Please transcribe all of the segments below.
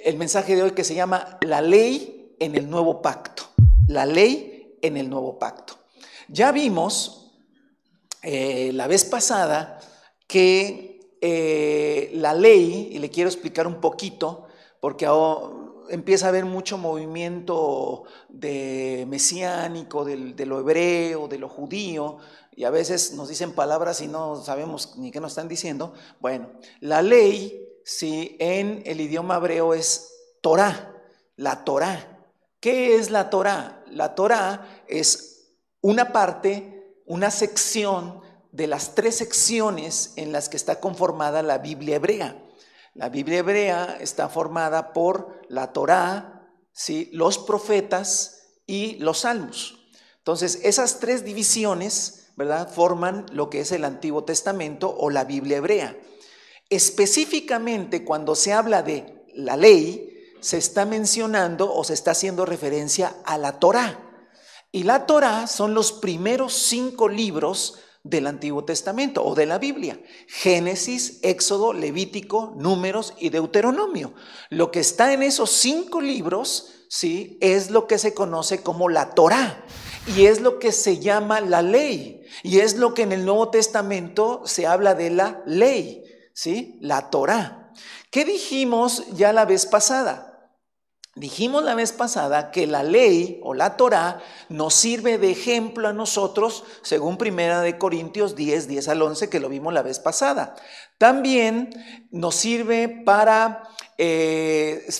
el mensaje de hoy, que se llama La ley en el nuevo pacto. La ley en el nuevo pacto. Ya vimos la vez pasada que la ley, y le quiero explicar un poquito, porque ahora empieza a haber mucho movimiento de mesiánico, de lo hebreo, de lo judío, y a veces nos dicen palabras y no sabemos ni qué nos están diciendo. Bueno, la ley, sí, en el idioma hebreo es Torah, la Torah. ¿Qué es la Torah? La Torah es una parte, una sección de las 3 secciones en las que está conformada la Biblia hebrea. La Biblia hebrea está formada por la Torá, ¿sí?, los profetas y los salmos. Entonces, esas 3 divisiones, ¿verdad?, forman lo que es el Antiguo Testamento o la Biblia hebrea. Específicamente, cuando se habla de la ley, se está mencionando o se está haciendo referencia a la Torá. Y la Torá son los primeros 5 libros del Antiguo Testamento o de la Biblia: Génesis, Éxodo, Levítico, Números y Deuteronomio. Lo que está en esos 5 libros, ¿sí?, es lo que se conoce como la Torá, y es lo que se llama la ley, y es lo que en el Nuevo Testamento se habla de la ley, ¿sí?, la Torá. ¿Qué dijimos ya la vez pasada? Dijimos la vez pasada que la ley o la Torá nos sirve de ejemplo a nosotros, según 1 Corintios 10, 10 al 11, que lo vimos la vez pasada. También nos sirve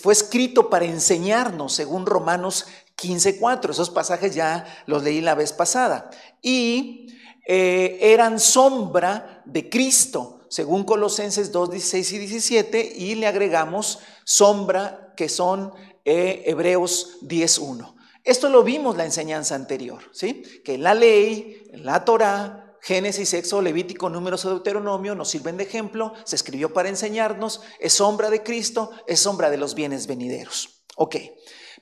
fue escrito para enseñarnos, según Romanos 15, 4. Esos pasajes ya los leí la vez pasada. Y eran sombra de Cristo, según Colosenses 2, 16 y 17, y le agregamos sombra, que son Hebreos 10:1. Esto lo vimos la enseñanza anterior, ¿sí? Que la ley, la Torá, Génesis, Éxodo, Levítico, Números y Deuteronomio nos sirven de ejemplo, se escribió para enseñarnos, es sombra de Cristo, es sombra de los bienes venideros. Ok,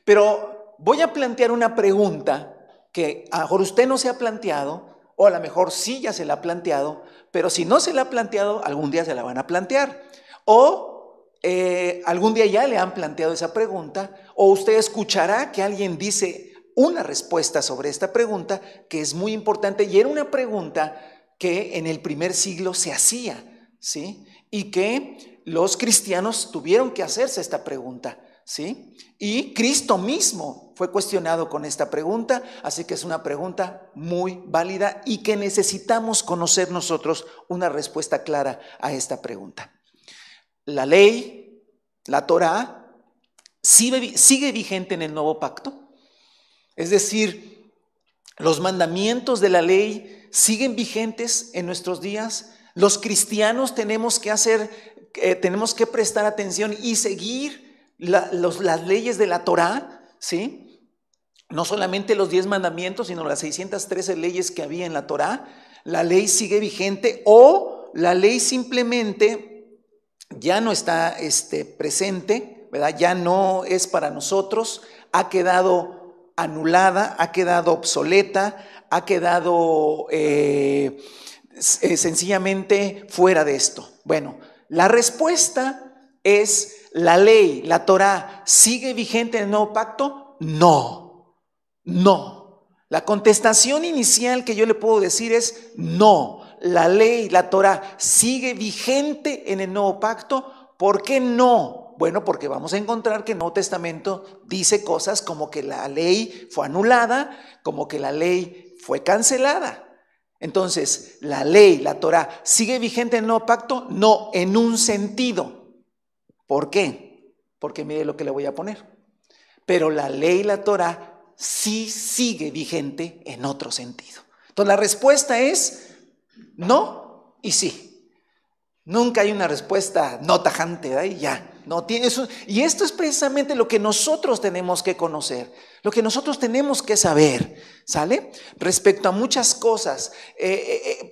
pero voy a plantear una pregunta que a lo mejor usted no se ha planteado, o a lo mejor sí ya se la ha planteado, pero si no se la ha planteado, algún día se la van a plantear. O algún día ya le han planteado esa pregunta, o usted escuchará que alguien dice una respuesta sobre esta pregunta que es muy importante, y era una pregunta que en el primer siglo se hacía, ¿sí?, y que los cristianos tuvieron que hacerse esta pregunta, ¿sí? Y Cristo mismo fue cuestionado con esta pregunta, así que es una pregunta muy válida y que necesitamos conocer nosotros una respuesta clara a esta pregunta. La ley, la Torá, sigue vigente en el nuevo pacto. Es decir, los mandamientos de la ley siguen vigentes en nuestros días. Los cristianos tenemos que prestar atención y seguir las leyes de la Torá, ¿sí? No solamente los 10 mandamientos, sino las 613 leyes que había en la Torá. La ley sigue vigente, o la ley simplemente ya no está presente, ¿verdad? Ya no es para nosotros, ha quedado anulada, ha quedado obsoleta, ha quedado sencillamente fuera de esto. Bueno, la respuesta es: ¿la ley, la Torá, sigue vigente en el nuevo pacto? No, no. La contestación inicial que yo le puedo decir es no. La ley, la Torá, sigue vigente en el nuevo pacto. ¿Por qué no? Bueno, porque vamos a encontrar que el Nuevo Testamento dice cosas como que la ley fue anulada, como que la ley fue cancelada. Entonces, ¿la ley, la Torá, sigue vigente en el nuevo pacto? No, en un sentido. ¿Por qué? Porque mire lo que le voy a poner. Pero la ley, la Torá, sí sigue vigente en otro sentido. Entonces, la respuesta es no y sí. Nunca hay una respuesta no tajante, ¿verdad? Y ya, no tiene eso. Y esto es precisamente lo que nosotros tenemos que conocer, lo que nosotros tenemos que saber, ¿sale? Respecto a muchas cosas.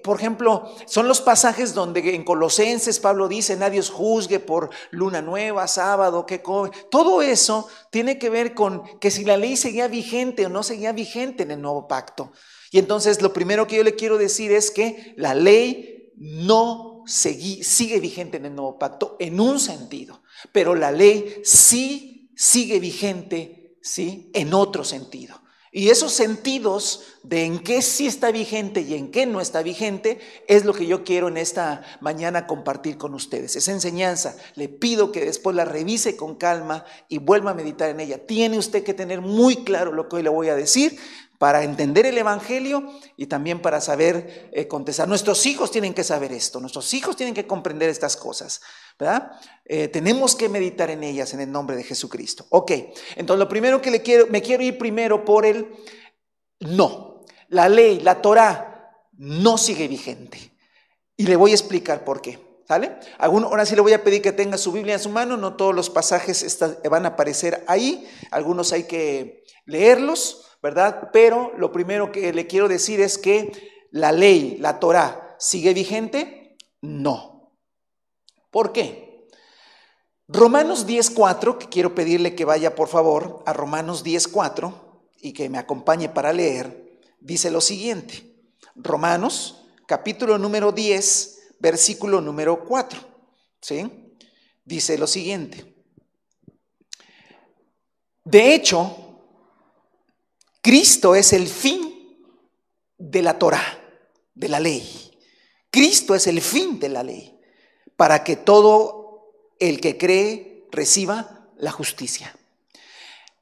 Por ejemplo, son los pasajes donde en Colosenses Pablo dice: nadie os juzgue por luna nueva, sábado, que come. Todo eso tiene que ver con que si la ley seguía vigente o no seguía vigente en el nuevo pacto. Y entonces lo primero que yo le quiero decir es que la ley no sigue vigente en el nuevo pacto en un sentido, pero la ley sí sigue vigente, ¿sí?, en otro sentido. Y esos sentidos de en qué sí está vigente y en qué no está vigente es lo que yo quiero en esta mañana compartir con ustedes. Esa enseñanza le pido que después la revise con calma y vuelva a meditar en ella. Tiene usted que tener muy claro lo que hoy le voy a decir para entender el evangelio y también para saber contestar. Nuestros hijos tienen que saber esto, nuestros hijos tienen que comprender estas cosas, ¿verdad? Tenemos que meditar en ellas en el nombre de Jesucristo. Ok, entonces lo primero que me quiero ir primero por el no. La ley, la Torá, no sigue vigente. Y le voy a explicar por qué. ¿Sale? Ahora sí le voy a pedir que tenga su Biblia en su mano. No todos los pasajes van a aparecer ahí. Algunos hay que leerlos, ¿verdad? Pero lo primero que le quiero decir es que la ley, la Torá, ¿sigue vigente? No. ¿Por qué? Romanos 10:4, que quiero pedirle que vaya por favor a Romanos 10:4 y que me acompañe para leer, dice lo siguiente. Romanos, capítulo número 10, versículo número 4, ¿sí? Dice lo siguiente. De hecho, Cristo es el fin de la Torá, de la ley. Cristo es el fin de la ley, para que todo el que cree reciba la justicia.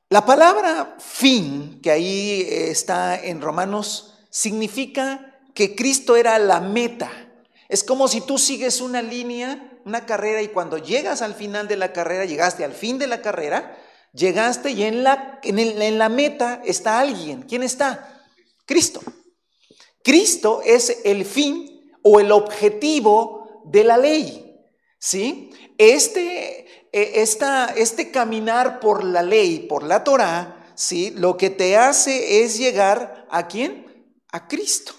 La palabra fin, que ahí está en Romanos, significa que Cristo era la meta. Es como si tú sigues una línea, una carrera, y cuando llegas al final de la carrera, llegaste al fin de la carrera, llegaste y en la meta está alguien. ¿Quién está? Cristo. Cristo es el fin o el objetivo de la ley, ¿sí? Este caminar por la ley, por la Torá, ¿sí?, lo que te hace es llegar ¿a quién? A Cristo.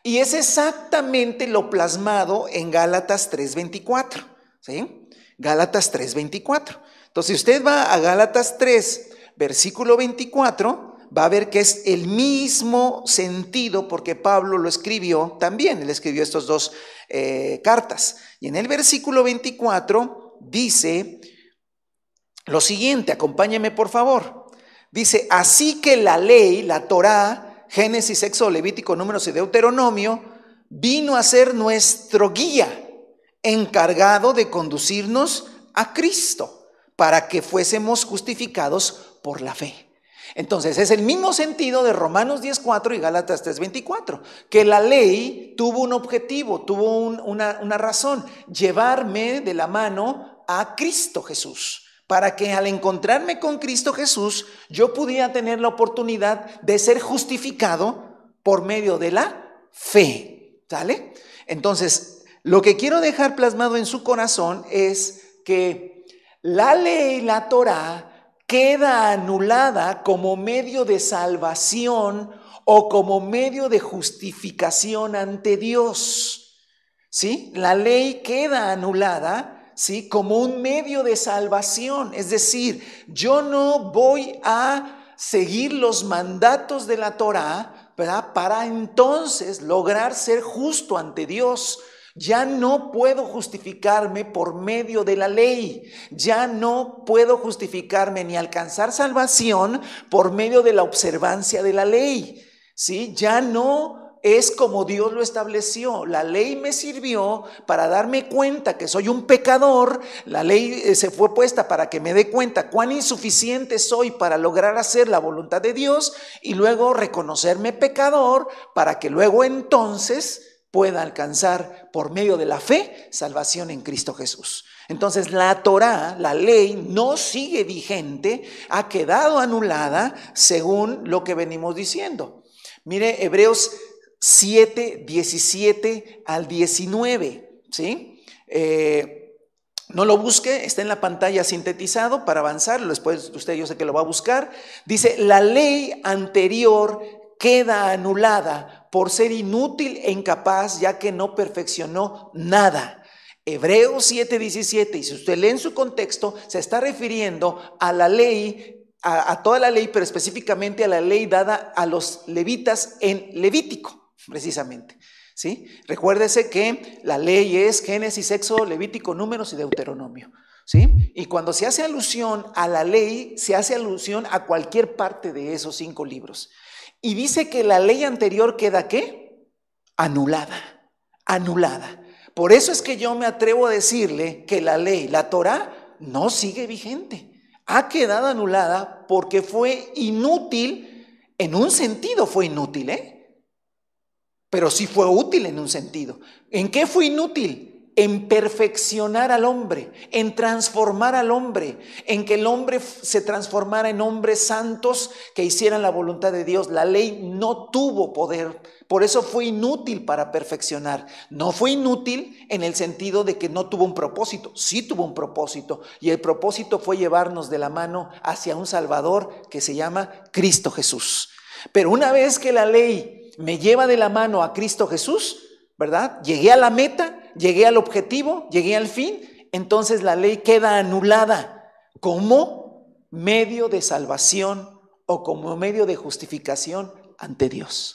Y es exactamente lo plasmado en Gálatas 3:24, ¿sí? Gálatas 3:24. Entonces, si usted va a Gálatas 3, versículo 24, va a ver que es el mismo sentido, porque Pablo lo escribió también. Él escribió estas dos cartas. Y en el versículo 24 dice lo siguiente, acompáñeme por favor. Dice, así que la ley, la Torá, Génesis, Éxodo, Levítico, Números y Deuteronomio, vino a ser nuestro guía, encargado de conducirnos a Cristo, para que fuésemos justificados por la fe. Entonces es el mismo sentido de Romanos 10:4 y Gálatas 3:24, que la ley tuvo un objetivo, tuvo una razón, llevarme de la mano a Cristo Jesús, para que al encontrarme con Cristo Jesús yo pudiera tener la oportunidad de ser justificado por medio de la fe, ¿sale? Entonces, lo que quiero dejar plasmado en su corazón es que la ley, la Torá, queda anulada como medio de salvación o como medio de justificación ante Dios, ¿sí? La ley queda anulada, ¿sí?, como un medio de salvación. Es decir, yo no voy a seguir los mandatos de la Torá, ¿verdad?, para entonces lograr ser justo ante Dios. Ya no puedo justificarme por medio de la ley. Ya no puedo justificarme ni alcanzar salvación por medio de la observancia de la ley, ¿sí? Ya no es como Dios lo estableció. La ley me sirvió para darme cuenta que soy un pecador. La ley se fue puesta para que me dé cuenta cuán insuficiente soy para lograr hacer la voluntad de Dios, y luego reconocerme pecador para que luego entonces pueda alcanzar por medio de la fe salvación en Cristo Jesús. Entonces la Torá, la ley, no sigue vigente, ha quedado anulada según lo que venimos diciendo. Mire Hebreos 7, 17 al 19, ¿sí? No lo busque, está en la pantalla sintetizado para avanzar. Después usted, yo sé que lo va a buscar. Dice, la ley anterior queda anulada por ser inútil e incapaz, ya que no perfeccionó nada. Hebreos 7:17, y si usted lee en su contexto, se está refiriendo a la ley, a toda la ley, pero específicamente a la ley dada a los levitas en Levítico, precisamente, ¿sí? Recuérdese que la ley es Génesis, Éxodo, Levítico, Números y Deuteronomio, ¿sí? Y cuando se hace alusión a la ley, se hace alusión a cualquier parte de esos 5 libros. Y dice que la ley anterior queda, ¿qué? Anulada, anulada. Por eso es que yo me atrevo a decirle que la ley, la Torá, no sigue vigente. Ha quedado anulada porque fue inútil, en un sentido fue inútil, pero sí fue útil en un sentido. ¿En qué fue inútil? En perfeccionar al hombre, en transformar al hombre, en que el hombre se transformara en hombres santos que hicieran la voluntad de Dios. La ley no tuvo poder, por eso fue inútil para perfeccionar. No fue inútil en el sentido de que no tuvo un propósito, sí tuvo un propósito, y el propósito fue llevarnos de la mano hacia un Salvador que se llama Cristo Jesús. Pero una vez que la ley me lleva de la mano a Cristo Jesús, ¿verdad? Llegué a la meta, llegué al objetivo, llegué al fin, entonces la ley queda anulada como medio de salvación o como medio de justificación ante Dios.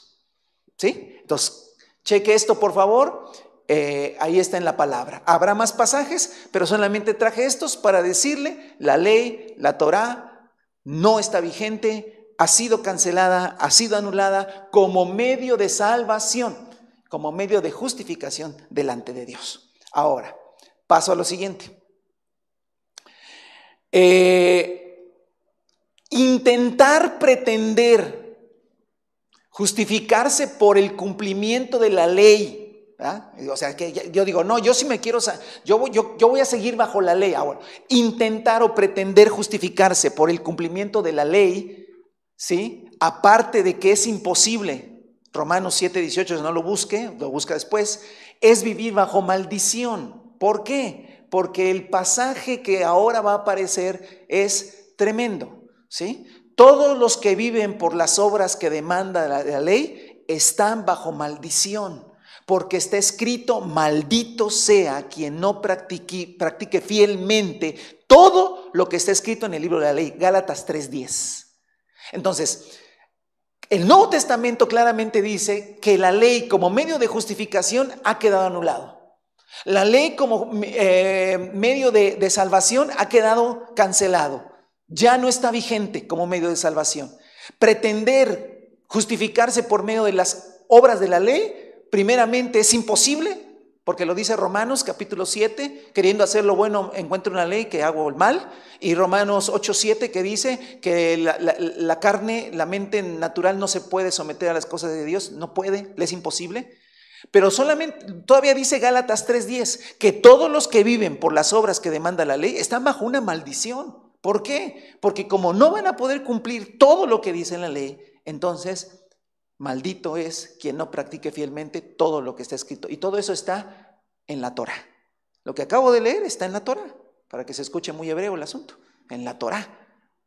¿Sí? Entonces, cheque esto por favor, ahí está en la palabra. Habrá más pasajes, pero solamente traje estos para decirle, la ley, la Torá, no está vigente, ha sido cancelada, ha sido anulada como medio de salvación, como medio de justificación delante de Dios. Ahora, paso a lo siguiente. Intentar pretender justificarse por el cumplimiento de la ley, ¿verdad? O sea, que yo digo, no, yo sí me quiero, yo voy a seguir bajo la ley. Ahora, intentar o pretender justificarse por el cumplimiento de la ley, ¿sí? Aparte de que es imposible, Romanos 7:18, no lo busque, lo busca después, es vivir bajo maldición. ¿Por qué? Porque el pasaje que ahora va a aparecer es tremendo, ¿sí? Todos los que viven por las obras que demanda la ley están bajo maldición, porque está escrito, maldito sea quien no practique fielmente todo lo que está escrito en el libro de la ley, Gálatas 3:10. Entonces, el Nuevo Testamento claramente dice que la ley como medio de justificación ha quedado anulado. La ley como medio de salvación ha quedado cancelado. Ya no está vigente como medio de salvación. Pretender justificarse por medio de las obras de la ley, primeramente es imposible, porque lo dice Romanos capítulo 7, queriendo hacer lo bueno encuentro una ley que hago el mal, y Romanos 8:7 que dice que la carne, la mente natural no se puede someter a las cosas de Dios, no puede, le es imposible. Pero solamente, todavía dice Gálatas 3:10, que todos los que viven por las obras que demanda la ley están bajo una maldición. ¿Por qué? Porque como no van a poder cumplir todo lo que dice la ley, entonces maldito es quien no practique fielmente todo lo que está escrito. Y todo eso está en la Torá. Lo que acabo de leer está en la Torá, para que se escuche muy hebreo el asunto. En la Torá.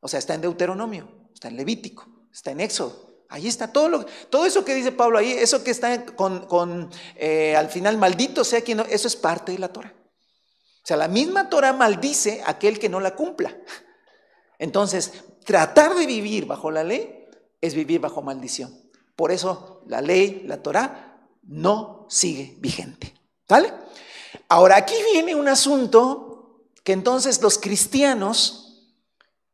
O sea, está en Deuteronomio, está en Levítico, está en Éxodo. Ahí está todo eso que dice Pablo ahí, eso que está al final, maldito sea quien no, eso es parte de la Torá. O sea, la misma Torá maldice a aquel que no la cumpla. Entonces, tratar de vivir bajo la ley es vivir bajo maldición. Por eso la ley, la Torá, no sigue vigente. ¿Vale? Ahora, aquí viene un asunto que entonces los cristianos,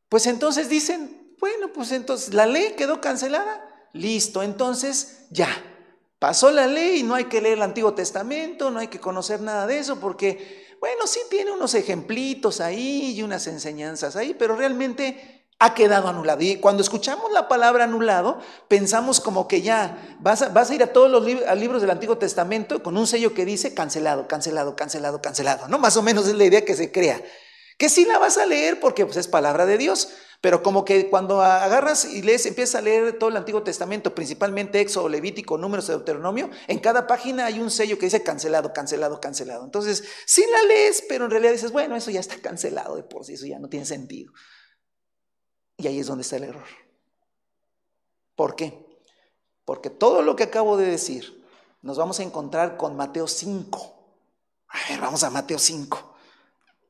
pues entonces dicen, bueno, pues entonces la ley quedó cancelada, listo, entonces ya, pasó la ley y no hay que leer el Antiguo Testamento, no hay que conocer nada de eso porque, bueno, sí tiene unos ejemplitos ahí y unas enseñanzas ahí, pero realmente ha quedado anulado. Y cuando escuchamos la palabra anulado, pensamos como que ya vas a ir a todos los libros del Antiguo Testamento con un sello que dice cancelado, cancelado, cancelado, cancelado, ¿no? Más o menos es la idea que se crea. Que sí la vas a leer porque pues, es palabra de Dios, pero como que cuando agarras y lees, empiezas a leer todo el Antiguo Testamento, principalmente Éxodo, Levítico, Números, Deuteronomio, en cada página hay un sello que dice cancelado, cancelado, cancelado. Entonces, sí la lees, pero en realidad dices, bueno, eso ya está cancelado de por sí, eso ya no tiene sentido. Y ahí es donde está el error. ¿Por qué? Porque todo lo que acabo de decir nos vamos a encontrar con Mateo 5. A ver, vamos a Mateo 5.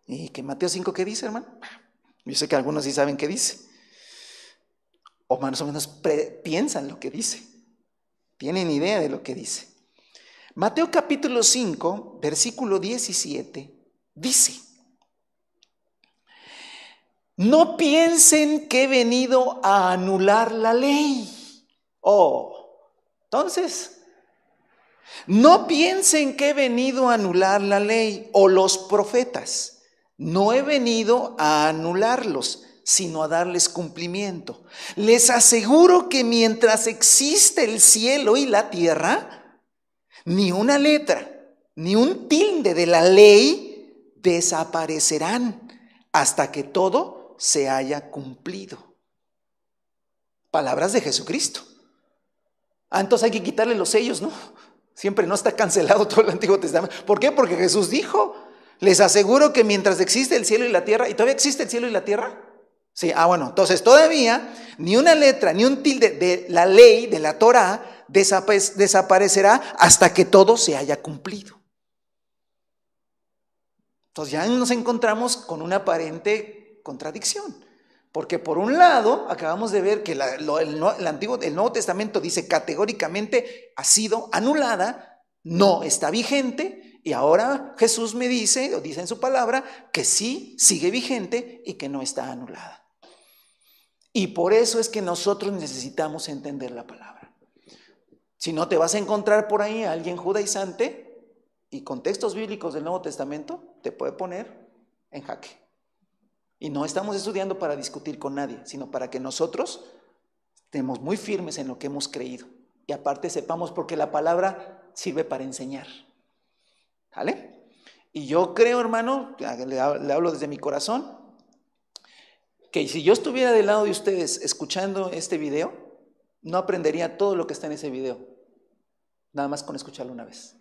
¿Y qué Mateo 5 qué dice, hermano? Yo sé que algunos sí saben qué dice. O más o menos piensan lo que dice. Tienen idea de lo que dice. Mateo capítulo 5, versículo 17, dice: no piensen que he venido a anular la ley. Entonces, no piensen que he venido a anular la ley o los profetas. No he venido a anularlos, sino a darles cumplimiento. Les aseguro que mientras existe el cielo y la tierra, ni una letra, ni un tilde de la ley desaparecerán hasta que todo se haya cumplido. Palabras de Jesucristo. Entonces hay que quitarle los sellos, ¿no? Siempre no está cancelado todo el Antiguo Testamento. ¿Por qué? Porque Jesús dijo: les aseguro que mientras existe el cielo y la tierra. ¿Y todavía existe el cielo y la tierra? Sí, bueno, entonces todavía ni una letra, ni un tilde de la ley, de la Torah, desaparecerá hasta que todo se haya cumplido. Entonces ya nos encontramos con una aparente contradicción. Porque por un lado, acabamos de ver que el Nuevo Testamento dice categóricamente ha sido anulada, no está vigente, y ahora Jesús me dice, o dice en su palabra, que sí sigue vigente y que no está anulada. Y por eso es que nosotros necesitamos entender la palabra. Si no, te vas a encontrar por ahí a alguien judaizante y con textos bíblicos del Nuevo Testamento te puede poner en jaque. Y no estamos estudiando para discutir con nadie, sino para que nosotros estemos muy firmes en lo que hemos creído. Y aparte sepamos, porque la palabra sirve para enseñar. ¿Vale? Y yo creo, hermano, le hablo desde mi corazón, que si yo estuviera del lado de ustedes escuchando este video, no aprendería todo lo que está en ese video, nada más con escucharlo una vez.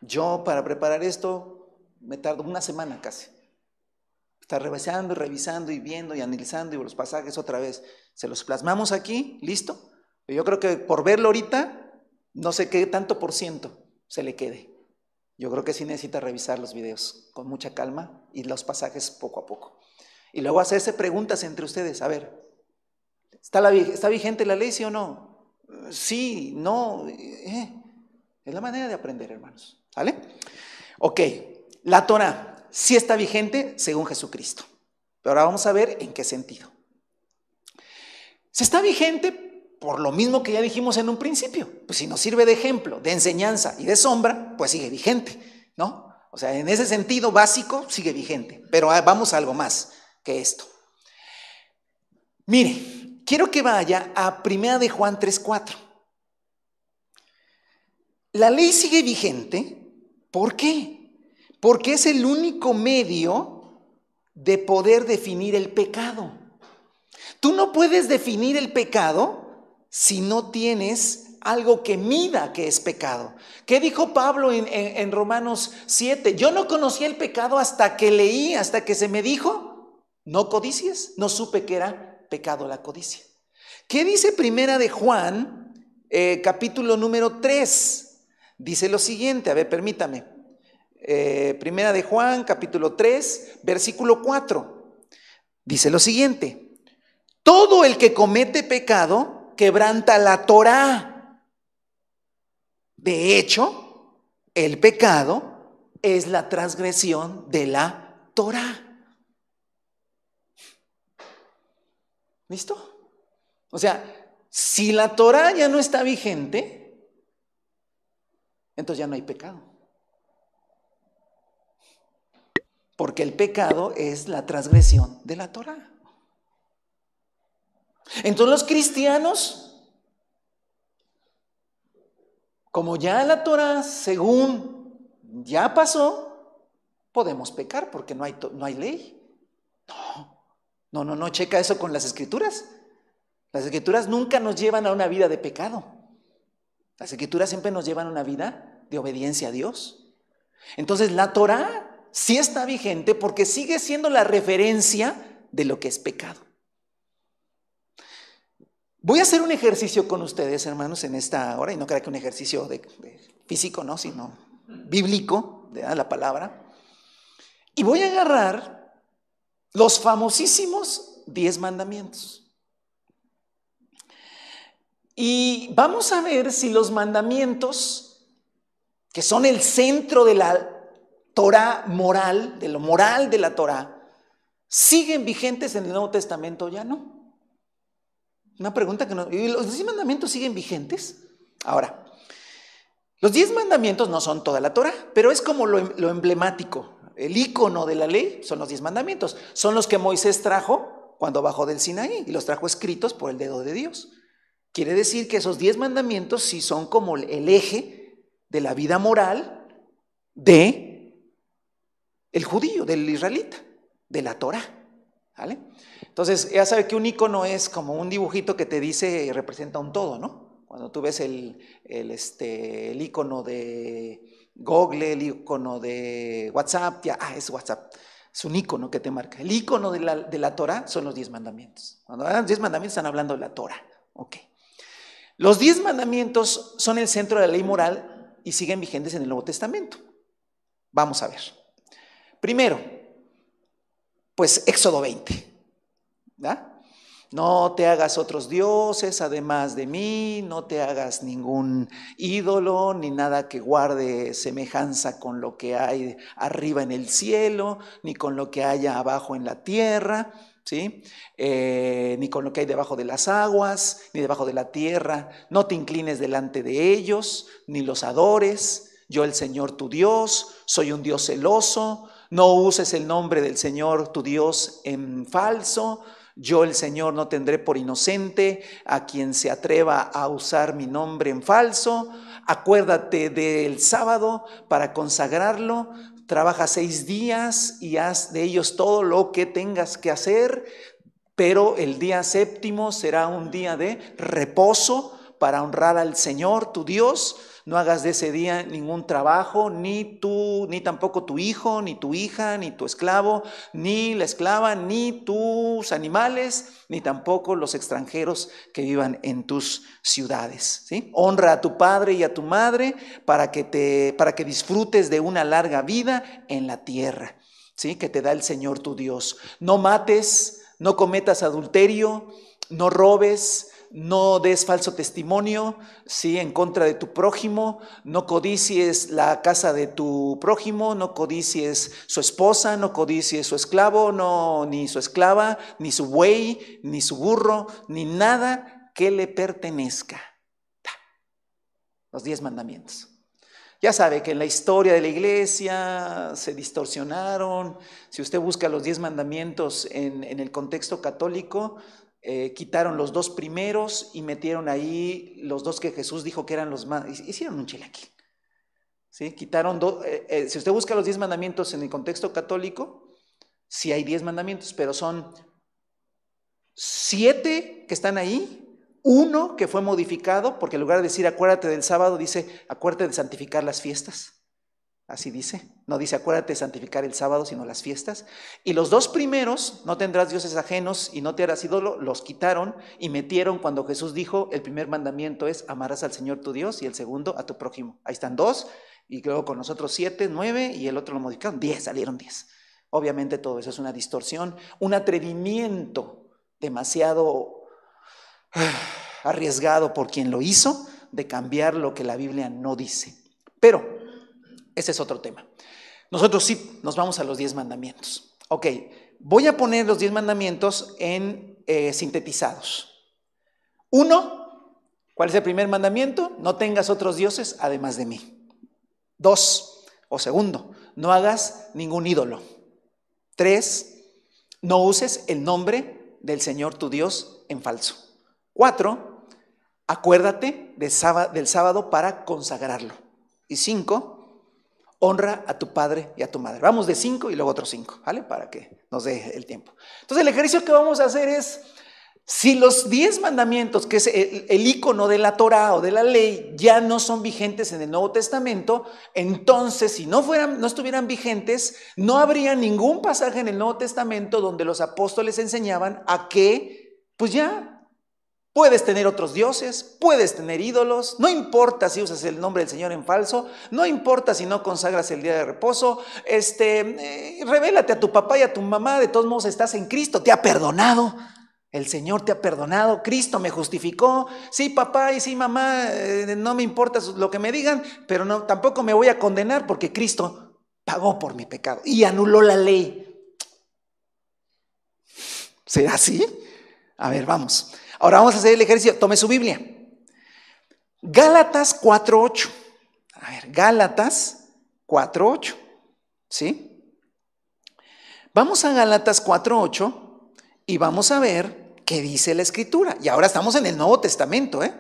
Yo, para preparar esto, me tardo una semana casi. Está revisando y viendo y analizando y los pasajes otra vez. Se los plasmamos aquí, listo. Pero yo creo que por verlo ahorita, no sé qué tanto por ciento se le quede. Yo creo que sí necesita revisar los videos con mucha calma y los pasajes poco a poco. Y luego hacerse preguntas entre ustedes. A ver, ¿está vigente la ley, sí o no? Sí, no. Es la manera de aprender, hermanos. ¿Vale? Ok, la Torah sí está vigente según Jesucristo. Pero ahora vamos a ver en qué sentido. Si está vigente por lo mismo que ya dijimos en un principio. Pues si nos sirve de ejemplo, de enseñanza y de sombra, pues sigue vigente, ¿no? O sea, en ese sentido básico sigue vigente. Pero vamos a algo más que esto. Mire, quiero que vaya a 1 de Juan 3:4. La ley sigue vigente. ¿Por qué? Porque es el único medio de poder definir el pecado. Tú no puedes definir el pecado si no tienes algo que mida que es pecado. ¿Qué dijo Pablo en Romanos 7? Yo no conocía el pecado hasta que leí, hasta que se me dijo, no codicies. No supe que era pecado la codicia. ¿Qué dice 1 de Juan, capítulo número 3? Dice lo siguiente, a ver, permítame. 1 de Juan, capítulo 3, versículo 4. Dice lo siguiente: todo el que comete pecado quebranta la Torá. De hecho, el pecado es la transgresión de la Torá. ¿Listo? O sea, si la Torá ya no está vigente, entonces ya no hay pecado. Porque el pecado es la transgresión de la Torá. Entonces los cristianos, como ya la Torá, según ya pasó, podemos pecar porque no hay ley. No, checa eso con las Escrituras. Las Escrituras nunca nos llevan a una vida de pecado. Las Escrituras siempre nos llevan a una vida de obediencia a Dios. Entonces la Torá sí está vigente porque sigue siendo la referencia de lo que es pecado. Voy a hacer un ejercicio con ustedes, hermanos, en esta hora, y no creo que un ejercicio de físico, no, sino bíblico, de la palabra. Y voy a agarrar los famosísimos 10 mandamientos. Y vamos a ver si los mandamientos que son el centro de la Torah moral, de lo moral de la Torah, ¿siguen vigentes en el Nuevo Testamento o ya no? Una pregunta que no. ¿Y los 10 mandamientos siguen vigentes? Ahora, los 10 mandamientos no son toda la Torah, pero es como lo emblemático. El icono de la ley son los 10 mandamientos. Son los que Moisés trajo cuando bajó del Sinaí y los trajo escritos por el dedo de Dios. Quiere decir que esos 10 mandamientos sí son como el eje de la vida moral de el judío, del israelita, de la Torah, ¿vale? Entonces, ya sabe que un icono es como un dibujito que te dice, representa un todo, ¿no? Cuando tú ves el icono de Google, el icono de WhatsApp, ya, es WhatsApp, es un icono que te marca. El icono de la Torah son los 10 mandamientos. Cuando hablan de 10 mandamientos están hablando de la Torah, ok. Los 10 mandamientos son el centro de la ley moral y siguen vigentes en el Nuevo Testamento. Vamos a ver. Primero, pues Éxodo 20, ¿verdad? No te hagas otros dioses además de mí, no te hagas ningún ídolo, ni nada que guarde semejanza con lo que hay arriba en el cielo, ni con lo que haya abajo en la tierra, ¿sí? Ni con lo que hay debajo de las aguas, ni debajo de la tierra. No te inclines delante de ellos, ni los adores. Yo, el Señor tu Dios, soy un Dios celoso. No uses el nombre del Señor tu Dios en falso. Yo, el Señor, no tendré por inocente a quien se atreva a usar mi nombre en falso. Acuérdate del sábado para consagrarlo. Trabaja 6 días y haz de ellos todo lo que tengas que hacer, pero el día séptimo será un día de reposo para honrar al Señor tu Dios. No hagas de ese día ningún trabajo, ni tú, ni tampoco tu hijo, ni tu hija, ni tu esclavo, ni la esclava, ni tus animales, ni tampoco los extranjeros que vivan en tus ciudades, ¿sí? Honra a tu padre y a tu madre para que disfrutes de una larga vida en la tierra, ¿sí? Que te da el Señor tu Dios. No mates, no cometas adulterio, no robes, no des falso testimonio, ¿sí? En contra de tu prójimo, no codicies la casa de tu prójimo, no codicies su esposa, no codicies su esclavo, no, ni su esclava, ni su buey, ni su burro, ni nada que le pertenezca. Los 10 mandamientos. Ya sabe que en la historia de la iglesia se distorsionaron. Si usted busca los 10 mandamientos en el contexto católico, quitaron los 2 primeros y metieron ahí los 2 que Jesús dijo que eran los más. Hicieron un chilaquil, ¿sí? Quitaron si usted busca los 10 mandamientos en el contexto católico, sí hay 10 mandamientos, pero son 7 que están ahí, 1 que fue modificado, porque en lugar de decir acuérdate del sábado, dice acuérdate de santificar las fiestas. Así dice, no dice acuérdate de santificar el sábado, sino las fiestas. Y los 2 primeros, no tendrás dioses ajenos y no te harás ídolo, los quitaron y metieron cuando Jesús dijo, el primer mandamiento es amarás al Señor tu Dios y el segundo a tu prójimo. Ahí están 2 y luego con nosotros 7, 9 y el otro lo modificaron, 10, salieron 10. Obviamente todo eso es una distorsión, un atrevimiento demasiado arriesgado por quien lo hizo de cambiar lo que la Biblia no dice. Pero ese es otro tema. Nosotros sí nos vamos a los 10 mandamientos. Ok, voy a poner los 10 mandamientos en sintetizados. 1, ¿cuál es el primer mandamiento? No tengas otros dioses además de mí. 2, o segundo, no hagas ningún ídolo. 3, no uses el nombre del Señor tu Dios en falso. 4, acuérdate del sábado para consagrarlo. Y 5, honra a tu padre y a tu madre. Vamos de 5 y luego otros 5, ¿vale? Para que nos dé el tiempo. Entonces el ejercicio que vamos a hacer es, si los 10 mandamientos, que es el icono de la Torah o de la ley, ya no son vigentes en el Nuevo Testamento, entonces si no estuvieran vigentes, no habría ningún pasaje en el Nuevo Testamento donde los apóstoles enseñaban a que, pues ya, puedes tener otros dioses, puedes tener ídolos, no importa si usas el nombre del Señor en falso, no importa si no consagras el día de reposo, revélate a tu papá y a tu mamá, de todos modos estás en Cristo, te ha perdonado, El Señor te ha perdonado, Cristo me justificó. Sí, papá y sí, mamá, no me importa lo que me digan, pero no, tampoco me voy a condenar porque Cristo pagó por mi pecado y anuló la ley. ¿Será así? A ver, vamos. Ahora vamos a hacer el ejercicio. Tome su Biblia. Gálatas 4:8. A ver, Gálatas 4:8. ¿Sí? Vamos a Gálatas 4:8 y vamos a ver qué dice la Escritura. Y ahora estamos en el Nuevo Testamento, ¿eh?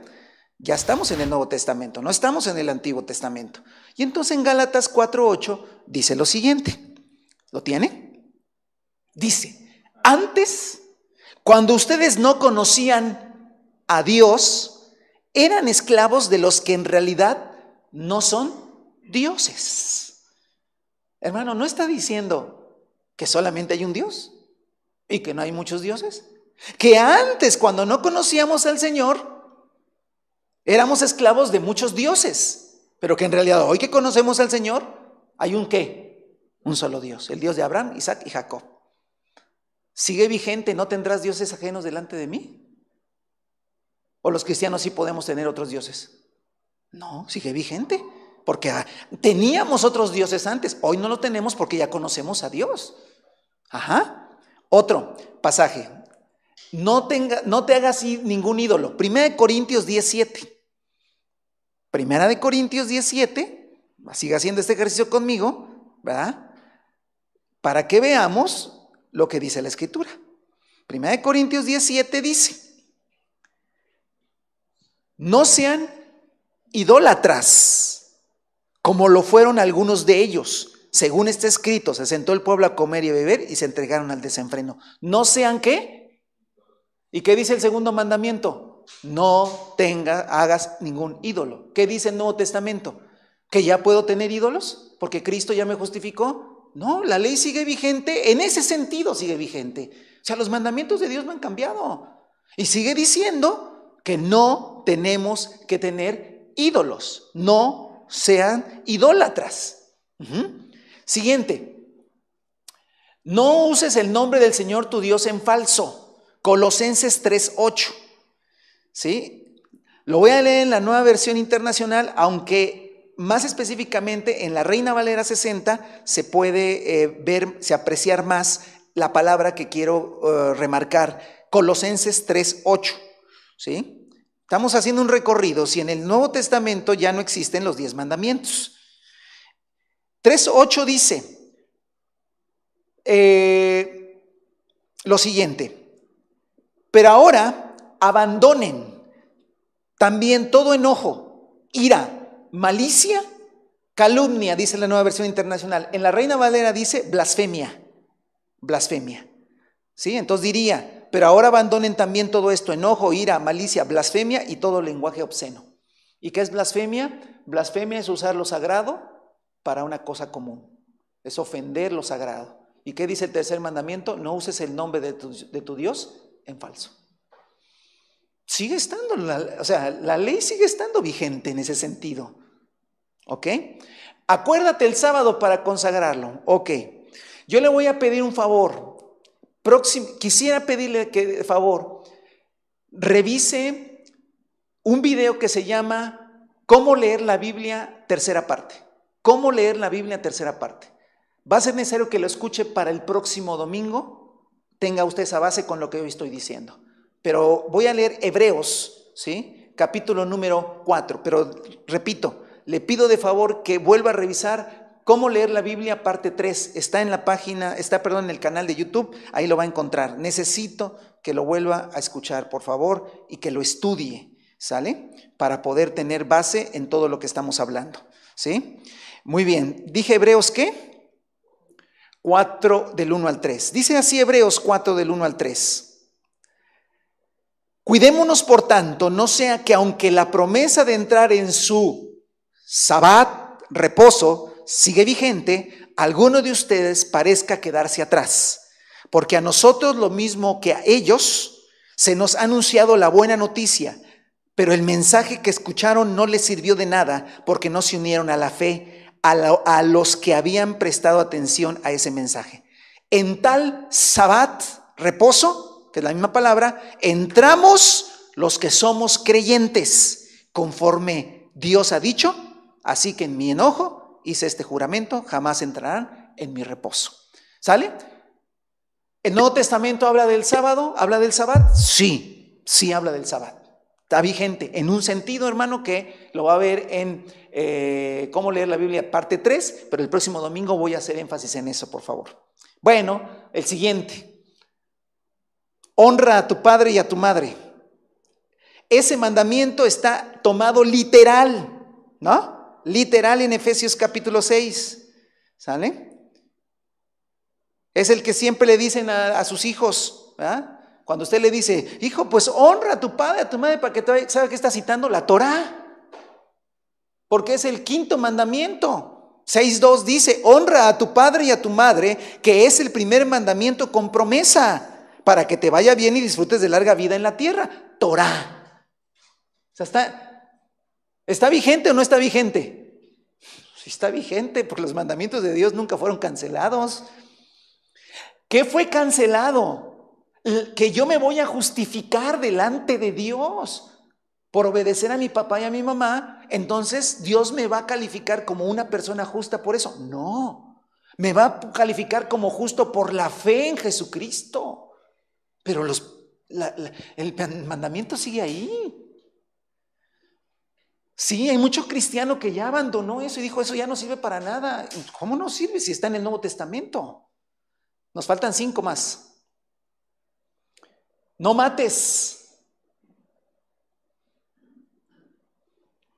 Ya estamos en el Nuevo Testamento, no estamos en el Antiguo Testamento. Y entonces en Gálatas 4:8 dice lo siguiente. ¿Lo tiene? Dice, antes, cuando ustedes no conocían a Dios, eran esclavos de los que en realidad no son dioses. Hermano, ¿no está diciendo que solamente hay un Dios y que no hay muchos dioses? Que antes, cuando no conocíamos al Señor, éramos esclavos de muchos dioses, pero que en realidad hoy que conocemos al Señor, hay un ¿qué? Un solo Dios, el Dios de Abraham, Isaac y Jacob. ¿Sigue vigente, no tendrás dioses ajenos delante de mí? ¿O los cristianos sí podemos tener otros dioses? No, sigue vigente, porque teníamos otros dioses antes, hoy no lo tenemos porque ya conocemos a Dios. Ajá. Otro pasaje. No te hagas ningún ídolo. 1 Corintios 10:7. 1 Corintios 10:7. Siga haciendo este ejercicio conmigo, ¿verdad? Para que veamos lo que dice la Escritura. 1 Corintios 10:7 dice: no sean idólatras, como lo fueron algunos de ellos. Según está escrito, se sentó el pueblo a comer y a beber y se entregaron al desenfreno. No sean ¿qué? ¿Y qué dice el segundo mandamiento? No hagas ningún ídolo. ¿Qué dice el Nuevo Testamento? ¿Que ya puedo tener ídolos? ¿Porque Cristo ya me justificó? No, la ley sigue vigente, en ese sentido sigue vigente. O sea, los mandamientos de Dios no han cambiado. Y sigue diciendo que no tenemos que tener ídolos. No sean idólatras. Siguiente. No uses el nombre del Señor tu Dios en falso. Colosenses 3:8. ¿Sí? Lo voy a leer en la Nueva Versión Internacional, aunque más específicamente en la Reina Valera 60 se puede apreciar más la palabra que quiero remarcar. Colosenses 3:8. ¿Sí? Estamos haciendo un recorrido si en el Nuevo Testamento ya no existen los 10 mandamientos. 3:8 dice lo siguiente: pero ahora abandonen también todo enojo, ira, malicia, calumnia, dice la Nueva Versión Internacional. En la Reina Valera dice blasfemia, blasfemia. ¿Sí? Entonces diría, pero ahora abandonen también todo esto: enojo, ira, malicia, blasfemia y todo lenguaje obsceno. ¿Y qué es blasfemia? Blasfemia es usar lo sagrado para una cosa común, es ofender lo sagrado. ¿Y qué dice el tercer mandamiento? No uses el nombre de tu Dios en falso. Sigue estando, la ley sigue estando vigente en ese sentido. ¿Ok? Acuérdate el sábado para consagrarlo. Ok. Yo le voy a pedir un favor. Quisiera pedirle que, favor, revise un video que se llama ¿Cómo leer la Biblia? Tercera parte. ¿Cómo leer la Biblia? Tercera parte. Va a ser necesario que lo escuche para el próximo domingo. Tenga usted esa base con lo que hoy estoy diciendo. Pero voy a leer Hebreos, ¿sí? Capítulo número 4. Pero repito, le pido de favor que vuelva a revisar Cómo leer la Biblia, parte 3. Está en la página, en el canal de YouTube, ahí lo va a encontrar. Necesito que lo vuelva a escuchar, por favor, y que lo estudie, ¿sale? Para poder tener base en todo lo que estamos hablando, ¿sí? Muy bien. Dije Hebreos, ¿qué? 4 del 1 al 3. Dice así Hebreos 4 del 1 al 3. Cuidémonos, por tanto, no sea que aunque la promesa de entrar en su Sabbat, reposo, sigue vigente, alguno de ustedes parezca quedarse atrás. Porque a nosotros, lo mismo que a ellos, se nos ha anunciado la buena noticia, pero el mensaje que escucharon no les sirvió de nada porque no se unieron a la fe a los que habían prestado atención a ese mensaje. En tal Sabbat, reposo, que es la misma palabra, entramos los que somos creyentes, conforme Dios ha dicho, así que en mi enojo hice este juramento, jamás entrarán en mi reposo. ¿Sale? ¿El Nuevo Testamento habla del sábado? ¿Habla del sábado? Sí, sí habla del sábado. Está vigente, en un sentido, hermano, que lo va a ver en cómo leer la Biblia parte 3, pero el próximo domingo voy a hacer énfasis en eso, por favor. Bueno, el siguiente. Honra a tu padre y a tu madre. Ese mandamiento está tomado literal, ¿no? Literal en Efesios capítulo 6, ¿sale? Es el que siempre le dicen a sus hijos, ¿verdad? Cuando usted le dice, hijo, pues honra a tu padre, a tu madre, para que te ¿sabe qué está citando? La Torá. Porque es el quinto mandamiento. 6:2 dice, honra a tu padre y a tu madre, que es el primer mandamiento con promesa, para que te vaya bien y disfrutes de larga vida en la tierra. Torá. O sea, ¿está vigente o no está vigente? Sí está vigente, porque los mandamientos de Dios nunca fueron cancelados. ¿Qué fue cancelado? Que yo me voy a justificar delante de Dios por obedecer a mi papá y a mi mamá, entonces Dios me va a calificar como una persona justa por eso. No, me va a calificar como justo por la fe en Jesucristo. Pero el mandamiento sigue ahí. Sí, hay mucho cristiano que ya abandonó eso y dijo, eso ya no sirve para nada. ¿Cómo no sirve si está en el Nuevo Testamento? Nos faltan 5 más. No mates.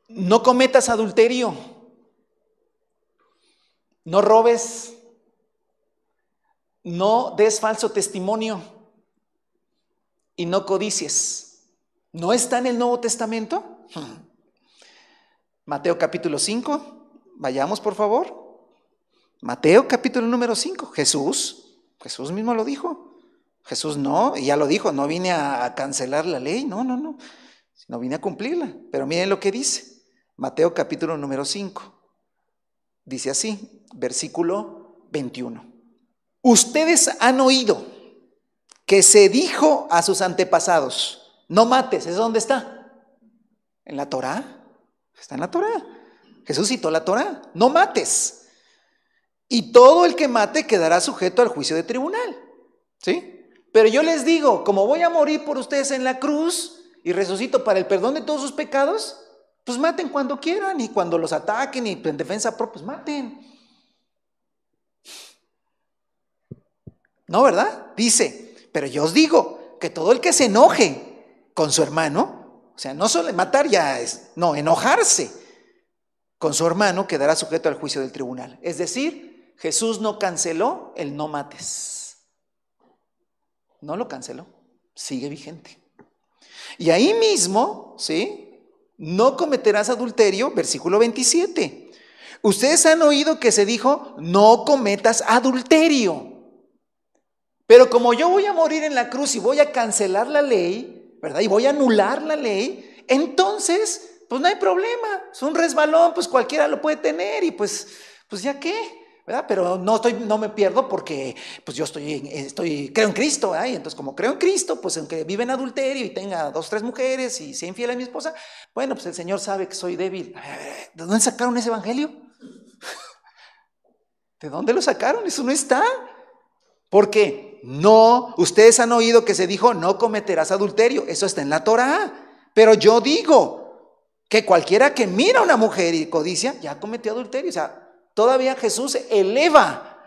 No cometas adulterio. No robes. No des falso testimonio. Y no codicies. ¿No está en el Nuevo Testamento? Mateo capítulo 5. Vayamos, por favor. Mateo capítulo número 5. Jesús mismo lo dijo. Jesús no, y ya lo dijo, no vine a cancelar la ley, no, sino vine a cumplirla. Pero miren lo que dice, Mateo capítulo número 5, dice así, versículo 21. Ustedes han oído que se dijo a sus antepasados, no mates, ¿es dónde está? En la Torá, está en la Torá. Jesús citó la Torá, no mates. Y todo el que mate quedará sujeto al juicio de tribunal, ¿sí? Pero yo les digo, como voy a morir por ustedes en la cruz y resucito para el perdón de todos sus pecados, pues maten cuando quieran y cuando los ataquen y en defensa propia, pues maten. No, ¿verdad? Dice, pero yo os digo que todo el que se enoje con su hermano, o sea, no solo matar ya es, no, enojarse con su hermano quedará sujeto al juicio del tribunal. Es decir, Jesús no canceló el no mates. No lo canceló, sigue vigente. Y ahí mismo, ¿sí? No cometerás adulterio, versículo 27. Ustedes han oído que se dijo, no cometas adulterio. Pero como yo voy a morir en la cruz y voy a cancelar la ley, ¿verdad? Y voy a anular la ley, entonces, pues no hay problema. Es un resbalón, pues cualquiera lo puede tener y pues ya qué. ¿Verdad? Pero no me pierdo porque pues yo creo en Cristo, ¿verdad? Y entonces como creo en Cristo, pues aunque vive en adulterio y tenga 2, 3 mujeres y sea infiel a mi esposa, bueno, pues el Señor sabe que soy débil. ¿De dónde sacaron ese evangelio? ¿De dónde lo sacaron? Eso no está. Porque no, ustedes han oído que se dijo, no cometerás adulterio. Eso está en la Torá. Pero yo digo que cualquiera que mira a una mujer y codicia, ya cometió adulterio. O sea, todavía Jesús eleva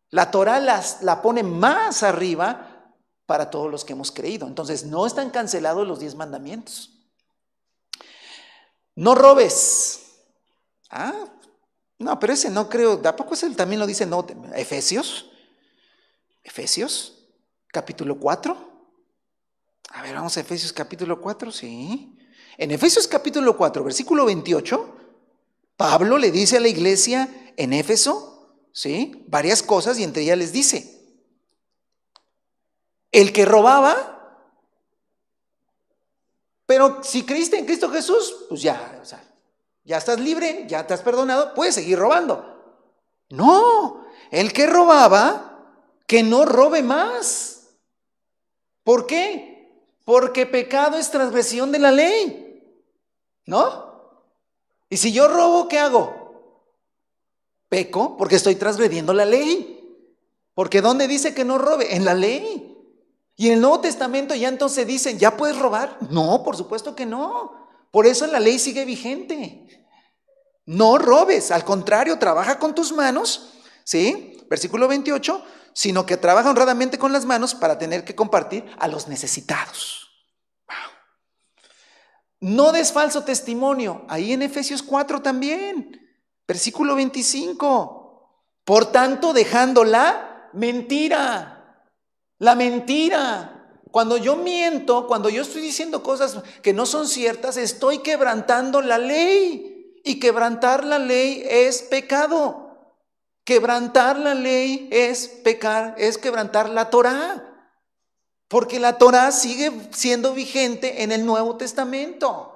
la Torá, la pone más arriba para todos los que hemos creído. Entonces no están cancelados los 10 mandamientos. No robes. No, pero ese no creo, ¿tampoco ese también lo dice? No, Efesios capítulo 4. A ver, vamos a Efesios capítulo 4, sí. En Efesios capítulo 4, versículo 28, Pablo le dice a la iglesia en Éfeso, ¿sí? Varias cosas y entre ellas les dice, el que robaba, pero si creíste en Cristo Jesús, pues ya, o sea, ya estás libre, ya te has perdonado, puedes seguir robando. No, el que robaba, que no robe más. ¿Por qué? Porque pecado es transgresión de la ley, ¿no? Y si yo robo, ¿qué hago? Peco porque estoy transgrediendo la ley. Porque ¿dónde dice que no robe? En la ley. Y en el Nuevo Testamento ya entonces dicen, ¿ya puedes robar? No, por supuesto que no. Por eso la ley sigue vigente. No robes, al contrario, trabaja con tus manos, ¿sí? Versículo 28, sino que trabaja honradamente con las manos para tener que compartir a los necesitados. Wow. No des falso testimonio, ahí en Efesios 4 también, versículo 25. Por tanto, dejando la mentira. La mentira. Cuando yo miento, cuando yo estoy diciendo cosas que no son ciertas, estoy quebrantando la ley. Y quebrantar la ley es pecado. Quebrantar la ley es pecar, es quebrantar la Torá. Porque la Torá sigue siendo vigente en el Nuevo Testamento.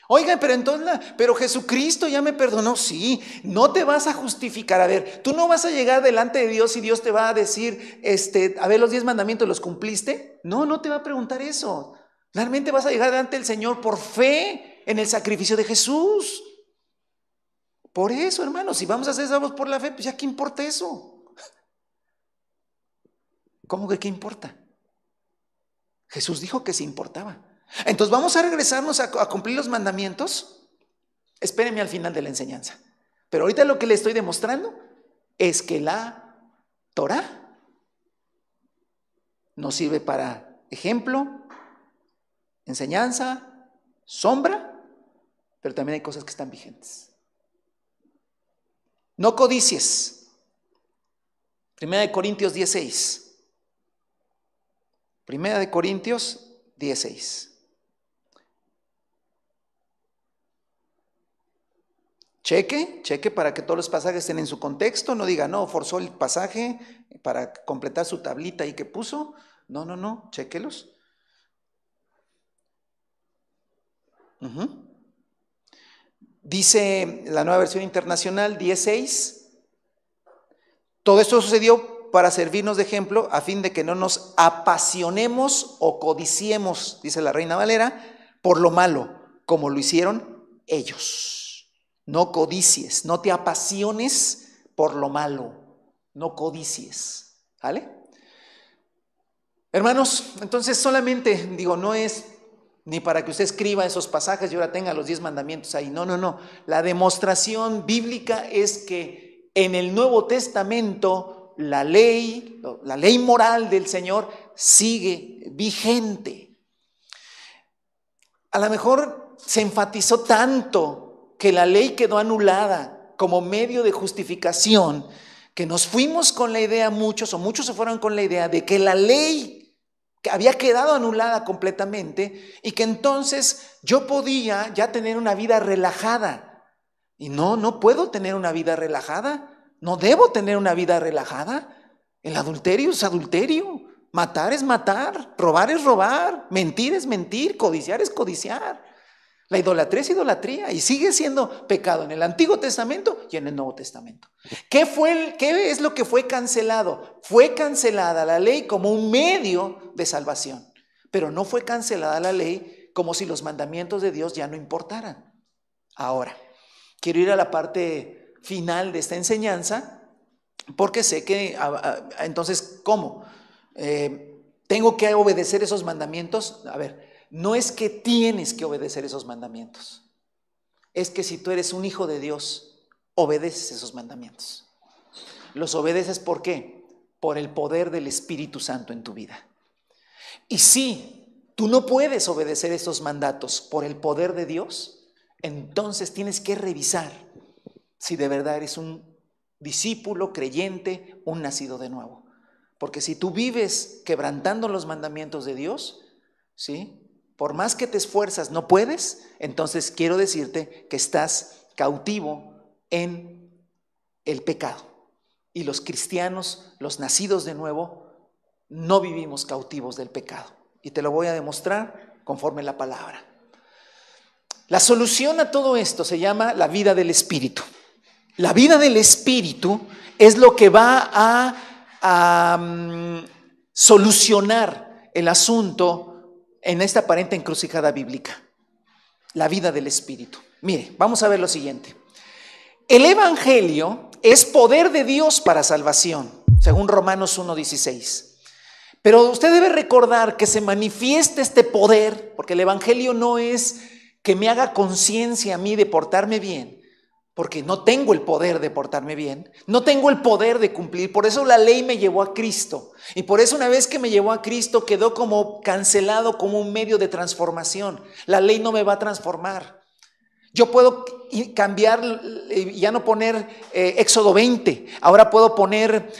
Oigan, pero entonces, pero Jesucristo ya me perdonó. Sí, no te vas a justificar. A ver, tú no vas a llegar delante de Dios y Dios te va a decir, a ver, los 10 mandamientos los cumpliste. No, no te va a preguntar eso. Realmente vas a llegar delante del Señor por fe en el sacrificio de Jesús. Por eso, hermanos, si vamos a ser salvos por la fe, pues ya qué importa eso. ¿Cómo que qué importa? Jesús dijo que sí importaba. Entonces vamos a regresarnos a cumplir los mandamientos. Espérenme al final de la enseñanza. Pero ahorita lo que le estoy demostrando es que la Torá nos sirve para ejemplo, enseñanza, sombra, pero también hay cosas que están vigentes. No codicies. 1 Corintios 16. 1 Corintios 16. Cheque para que todos los pasajes estén en su contexto. No diga, no, forzó el pasaje para completar su tablita ahí que puso. No, chéquelos. Dice la Nueva Versión Internacional 16. Todo esto sucedió para servirnos de ejemplo a fin de que no nos apasionemos o codiciemos, dice la Reina Valera, por lo malo, como lo hicieron ellos. No codicies, no te apasiones por lo malo, no codicies, ¿vale? Hermanos, entonces solamente, no es ni para que usted escriba esos pasajes y ahora tenga los 10 mandamientos ahí, no. La demostración bíblica es que en el Nuevo Testamento la ley moral del Señor sigue vigente. A lo mejor se enfatizó tanto que la ley quedó anulada como medio de justificación, que nos fuimos con la idea muchos se fueron con la idea de que la ley que había quedado anulada completamente y que entonces yo podía ya tener una vida relajada. Y no puedo tener una vida relajada, no debo tener una vida relajada. El adulterio es adulterio, matar es matar, robar es robar, mentir es mentir, codiciar es codiciar. La idolatría es idolatría y sigue siendo pecado en el Antiguo Testamento y en el Nuevo Testamento. ¿Qué es lo que fue cancelado? Fue cancelada la ley como un medio de salvación, pero no fue cancelada la ley como si los mandamientos de Dios ya no importaran. Ahora, quiero ir a la parte final de esta enseñanza porque sé que, entonces, ¿cómo? ¿Tengo que obedecer esos mandamientos? A ver. No es que tienes que obedecer esos mandamientos. Es que si tú eres un hijo de Dios, obedeces esos mandamientos. Los obedeces ¿por qué? Por el poder del Espíritu Santo en tu vida. Y si tú no puedes obedecer esos mandatos por el poder de Dios, entonces tienes que revisar si de verdad eres un discípulo, creyente, un nacido de nuevo. Porque si tú vives quebrantando los mandamientos de Dios, ¿sí?, por más que te esfuerzas, no puedes, entonces quiero decirte que estás cautivo en el pecado. Y los cristianos, los nacidos de nuevo, no vivimos cautivos del pecado. Y te lo voy a demostrar conforme la palabra. La solución a todo esto se llama la vida del Espíritu. La vida del Espíritu es lo que va a solucionar el asunto en esta aparente encrucijada bíblica, la vida del Espíritu. Mire, vamos a ver lo siguiente. El Evangelio es poder de Dios para salvación, según Romanos 1:16. Pero usted debe recordar que se manifiesta este poder, porque el Evangelio no es que me haga conciencia a mí de portarme bien, porque no tengo el poder de portarme bien, no tengo el poder de cumplir. Por eso la ley me llevó a Cristo, y por eso una vez que me llevó a Cristo quedó como cancelado como un medio de transformación. La ley no me va a transformar. Yo puedo cambiar, ya no poner Éxodo 20, ahora puedo poner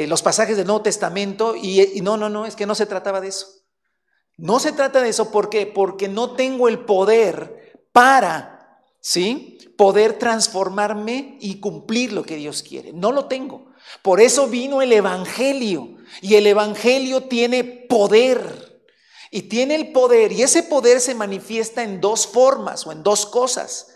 los pasajes del Nuevo Testamento y no, es que no se trataba de eso. No se trata de eso, ¿por qué? Porque no tengo el poder para, ¿sí?, poder transformarme y cumplir lo que Dios quiere. No lo tengo. Por eso vino el Evangelio, y el Evangelio tiene poder. Y tiene el poder, y ese poder se manifiesta en dos formas o en dos cosas.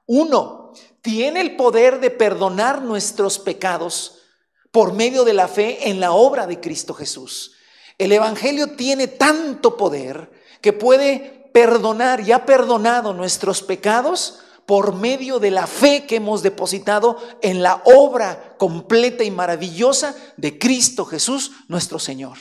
Uno, tiene el poder de perdonar nuestros pecados por medio de la fe en la obra de Cristo Jesús. El Evangelio tiene tanto poder que puede perdonar y ha perdonado nuestros pecados por medio de la fe que hemos depositado en la obra completa y maravillosa de Cristo Jesús, nuestro Señor.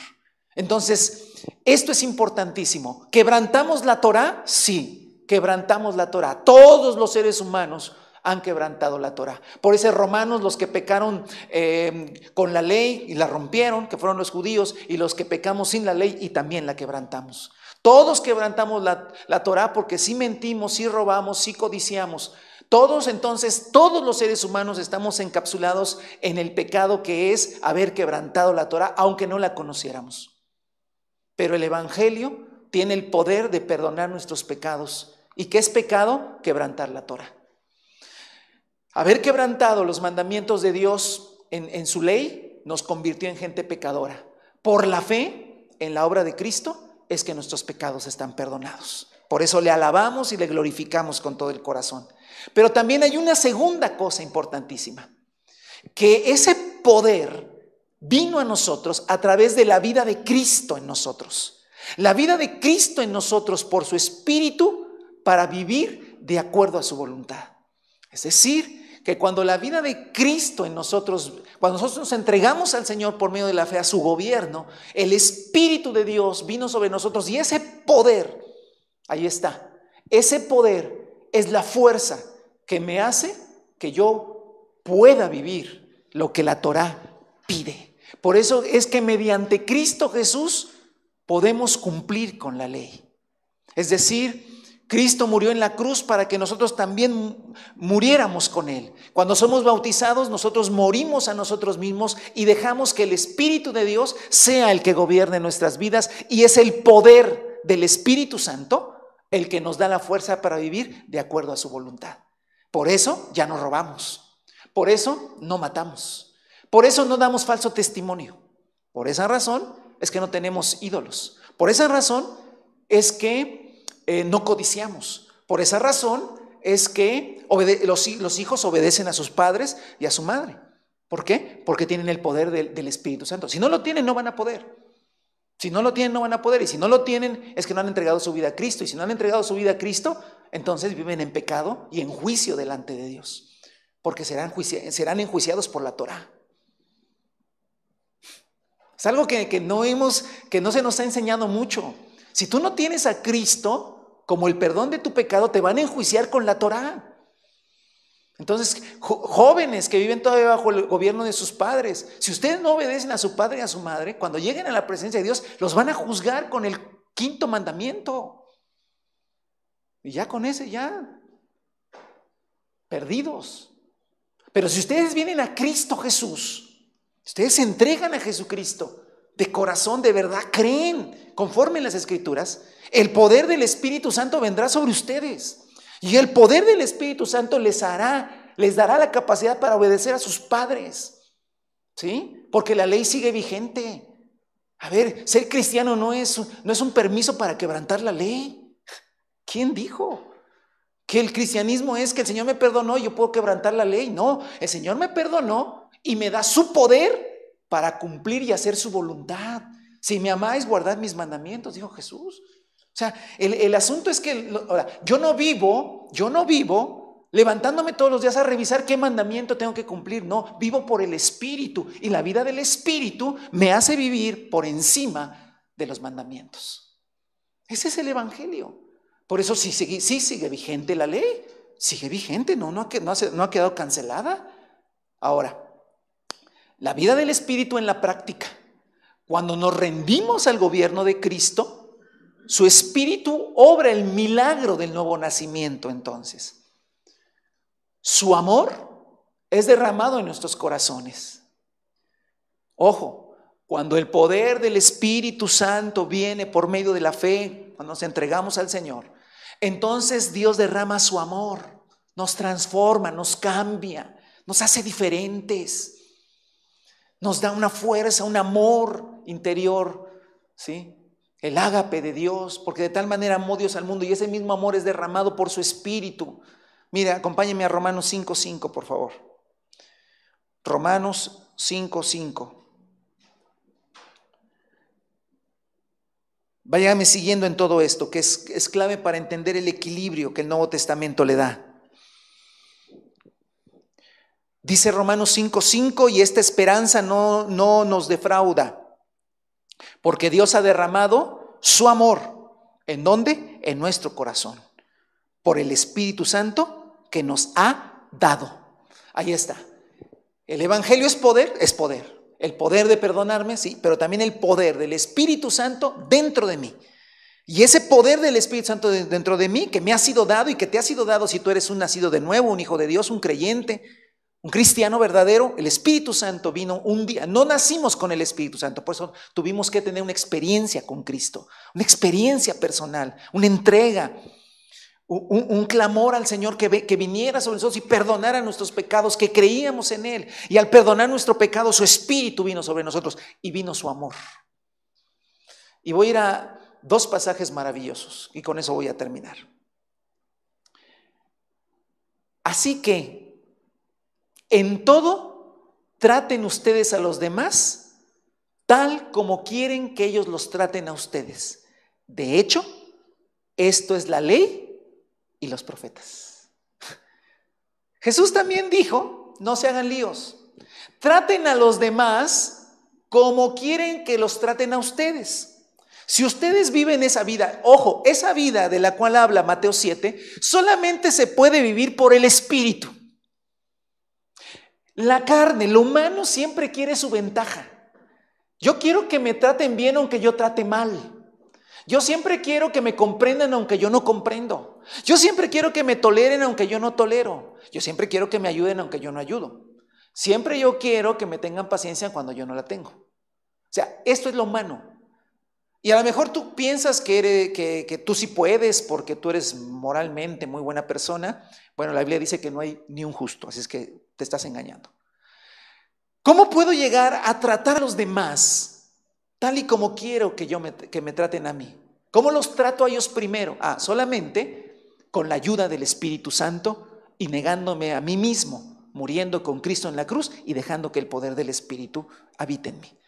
Entonces, esto es importantísimo. ¿Quebrantamos la Torá? Sí, quebrantamos la Torá. Todos los seres humanos han quebrantado la Torá. Por eso Romanos, los que pecaron con la ley y la rompieron, que fueron los judíos, y los que pecamos sin la ley y también la quebrantamos. Todos quebrantamos la Torá porque sí mentimos, sí robamos, sí codiciamos. Todos los seres humanos estamos encapsulados en el pecado que es haber quebrantado la Torá, aunque no la conociéramos. Pero el Evangelio tiene el poder de perdonar nuestros pecados. ¿Y qué es pecado? Quebrantar la Torá. Haber quebrantado los mandamientos de Dios en su ley nos convirtió en gente pecadora. Por la fe en la obra de Cristo es que nuestros pecados están perdonados. Por eso le alabamos y le glorificamos con todo el corazón. Pero también hay una segunda cosa importantísima, que ese poder vino a nosotros a través de la vida de Cristo en nosotros. La vida de Cristo en nosotros por su Espíritu para vivir de acuerdo a su voluntad. Es decir, que cuando la vida de Cristo en nosotros, cuando nosotros nos entregamos al Señor por medio de la fe a su gobierno, el Espíritu de Dios vino sobre nosotros y ese poder, ahí está, ese poder es la fuerza que me hace que yo pueda vivir lo que la Torá pide. Por eso es que mediante Cristo Jesús podemos cumplir con la ley. Es decir, Cristo murió en la cruz para que nosotros también muriéramos con Él. Cuando somos bautizados, nosotros morimos a nosotros mismos y dejamos que el Espíritu de Dios sea el que gobierne nuestras vidas, y es el poder del Espíritu Santo el que nos da la fuerza para vivir de acuerdo a su voluntad. Por eso ya no robamos, por eso no matamos, por eso no damos falso testimonio. Por esa razón es que no tenemos ídolos. Por esa razón es que no codiciamos. Por esa razón es que los hijos obedecen a sus padres y a su madre. ¿Por qué? Porque tienen el poder del Espíritu Santo. Si no lo tienen, no van a poder. Si no lo tienen, no van a poder. Y si no lo tienen, es que no han entregado su vida a Cristo. Y si no han entregado su vida a Cristo, entonces viven en pecado y en juicio delante de Dios. Porque serán enjuiciados por la Torá. Es algo que no se nos ha enseñado mucho. Si tú no tienes a Cristo como el perdón de tu pecado, te van a enjuiciar con la Torá. Entonces, jóvenes que viven todavía bajo el gobierno de sus padres, si ustedes no obedecen a su padre y a su madre, cuando lleguen a la presencia de Dios, los van a juzgar con el 5º mandamiento. Y ya con ese, ya perdidos. Pero si ustedes vienen a Cristo Jesús, ustedes se entregan a Jesucristo de corazón, de verdad, creen conforme en las Escrituras, el poder del Espíritu Santo vendrá sobre ustedes. Y el poder del Espíritu Santo les dará la capacidad para obedecer a sus padres. ¿Sí? Porque la ley sigue vigente. A ver, ser cristiano no es un permiso para quebrantar la ley. ¿Quién dijo? Que el cristianismo es que el Señor me perdonó y yo puedo quebrantar la ley. No, el Señor me perdonó y me da su poder para cumplir y hacer su voluntad. Si me amáis, guardad mis mandamientos, dijo Jesús. O sea, el asunto es que ahora, yo no vivo levantándome todos los días a revisar qué mandamiento tengo que cumplir. No, vivo por el Espíritu, y la vida del Espíritu me hace vivir por encima de los mandamientos. Ese es el Evangelio. Por eso sí sigue vigente la ley, sigue vigente, no ha quedado cancelada. Ahora, la vida del Espíritu en la práctica, cuando nos rendimos al gobierno de Cristo, su Espíritu obra el milagro del nuevo nacimiento. Entonces, su amor es derramado en nuestros corazones. Ojo, cuando el poder del Espíritu Santo viene por medio de la fe, cuando nos entregamos al Señor, entonces Dios derrama su amor, nos transforma, nos cambia, nos hace diferentes, nos da una fuerza, un amor interior, ¿sí? El ágape de Dios, porque de tal manera amó Dios al mundo, y ese mismo amor es derramado por su Espíritu. Mira, acompáñenme a Romanos 5:5, por favor. Romanos 5:5. Váyame siguiendo en todo esto, que es clave para entender el equilibrio que el Nuevo Testamento le da. Dice Romanos 5:5, y esta esperanza no nos defrauda, porque Dios ha derramado su amor. ¿En dónde? En nuestro corazón, por el Espíritu Santo que nos ha dado. Ahí está. El Evangelio es poder. El poder de perdonarme, sí, pero también el poder del Espíritu Santo dentro de mí. Y ese poder del Espíritu Santo dentro de mí, que me ha sido dado y que te ha sido dado si tú eres un nacido de nuevo, un hijo de Dios, un creyente, un cristiano verdadero. El Espíritu Santo vino un día. No nacimos con el Espíritu Santo, por eso tuvimos que tener una experiencia con Cristo, una experiencia personal, una entrega, un clamor al Señor que viniera sobre nosotros y perdonara nuestros pecados, que creíamos en Él. Y al perdonar nuestro pecado, su Espíritu vino sobre nosotros y vino su amor. Y voy a ir a dos pasajes maravillosos y con eso voy a terminar. Así que, en todo, traten ustedes a los demás tal como quieren que ellos los traten a ustedes. De hecho, esto es la ley y los profetas. Jesús también dijo: no se hagan líos, traten a los demás como quieren que los traten a ustedes. Si ustedes viven esa vida, ojo, esa vida de la cual habla Mateo 7, solamente se puede vivir por el Espíritu. La carne, lo humano siempre quiere su ventaja. Yo quiero que me traten bien aunque yo trate mal. Yo siempre quiero que me comprendan aunque yo no comprendo. Yo siempre quiero que me toleren aunque yo no tolero. Yo siempre quiero que me ayuden aunque yo no ayudo. Siempre yo quiero que me tengan paciencia cuando yo no la tengo. O sea, esto es lo humano. Y a lo mejor tú piensas que tú sí puedes porque tú eres moralmente muy buena persona. Bueno, la Biblia dice que no hay ni un justo, así es que te estás engañando. ¿Cómo puedo llegar a tratar a los demás tal y como quiero que me traten a mí? ¿Cómo los trato a ellos primero? Solamente con la ayuda del Espíritu Santo y negándome a mí mismo, muriendo con Cristo en la cruz y dejando que el poder del Espíritu habite en mí.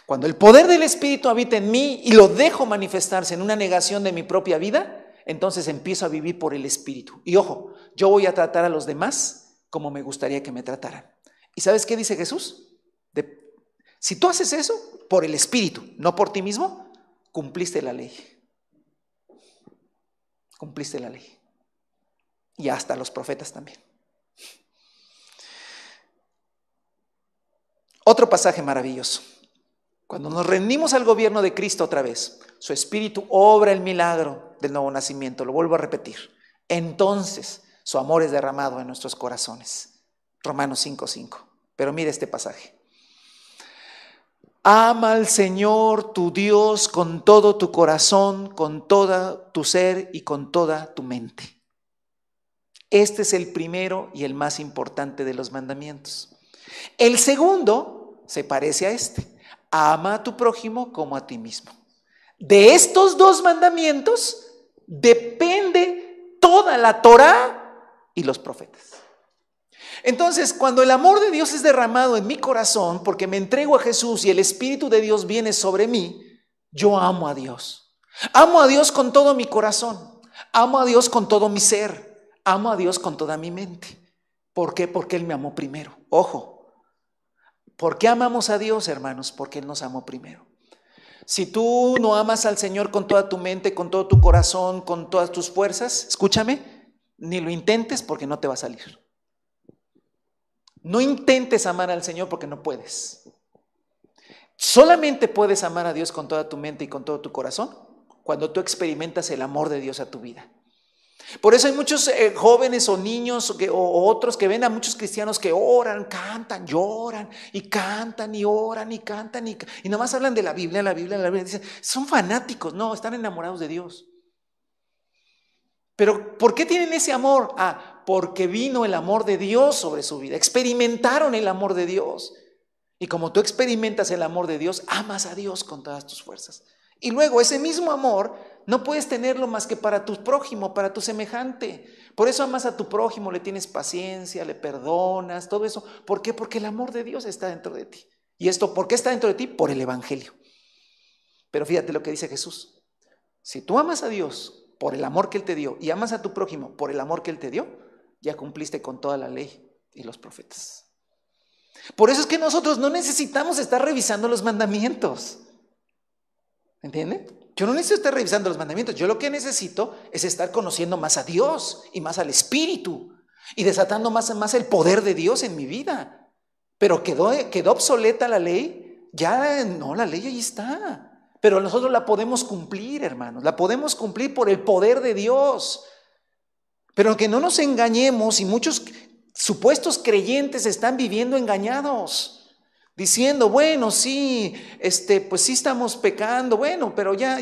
Cuando el poder del Espíritu habita en mí y lo dejo manifestarse en una negación de mi propia vida, entonces empiezo a vivir por el Espíritu. Y ojo, yo voy a tratar a los demás como me gustaría que me trataran. ¿Y sabes qué dice Jesús? Si tú haces eso por el Espíritu, no por ti mismo, cumpliste la ley. Cumpliste la ley. Y hasta los profetas también. Otro pasaje maravilloso. Cuando nos rendimos al gobierno de Cristo otra vez, su Espíritu obra el milagro del nuevo nacimiento. Lo vuelvo a repetir. Entonces, su amor es derramado en nuestros corazones. Romanos 5:5. Pero mire este pasaje. Ama al Señor tu Dios con todo tu corazón, con toda tu ser y con toda tu mente. Este es el primero y el más importante de los mandamientos. El segundo se parece a este. Ama a tu prójimo como a ti mismo. De estos dos mandamientos depende toda la Torá y los profetas. Entonces, cuando el amor de Dios es derramado en mi corazón, porque me entrego a Jesús y el Espíritu de Dios viene sobre mí, Yo amo a Dios. Amo a Dios con todo mi corazón. Amo a Dios con todo mi ser. Amo a Dios con toda mi mente. ¿Por qué? Porque Él me amó primero. Ojo. ¿Por qué amamos a Dios, hermanos? Porque Él nos amó primero. Si tú no amas al Señor con toda tu mente, con todo tu corazón, con todas tus fuerzas, escúchame, ni lo intentes porque no te va a salir. No intentes amar al Señor porque no puedes. Solamente puedes amar a Dios con toda tu mente y con todo tu corazón cuando tú experimentas el amor de Dios a tu vida. Por eso hay muchos jóvenes o niños o otros que ven a muchos cristianos que oran, cantan, lloran y cantan y oran y cantan y nomás hablan de la Biblia, la Biblia, la Biblia. Dicen, son fanáticos. No, están enamorados de Dios. Pero ¿por qué tienen ese amor? Porque vino el amor de Dios sobre su vida. Experimentaron el amor de Dios. Y como tú experimentas el amor de Dios, amas a Dios con todas tus fuerzas. Y luego ese mismo amor no puedes tenerlo más que para tu prójimo, para tu semejante. Por eso amas a tu prójimo, le tienes paciencia, le perdonas, todo eso. ¿Por qué? Porque el amor de Dios está dentro de ti. ¿Y esto por qué está dentro de ti? Por el Evangelio. Pero fíjate lo que dice Jesús. Si tú amas a Dios por el amor que Él te dio y amas a tu prójimo por el amor que Él te dio, ya cumpliste con toda la ley y los profetas. Por eso es que nosotros no necesitamos estar revisando los mandamientos. ¿Entienden? Yo no necesito estar revisando los mandamientos. Yo lo que necesito es estar conociendo más a Dios y más al Espíritu y desatando más el poder de Dios en mi vida. Pero quedó obsoleta la ley. Ya no, la ley ahí está. Pero nosotros la podemos cumplir, hermanos. La podemos cumplir por el poder de Dios. Pero que no nos engañemos, y muchos supuestos creyentes están viviendo engañados, diciendo, bueno, sí, pues sí estamos pecando, bueno, pero ya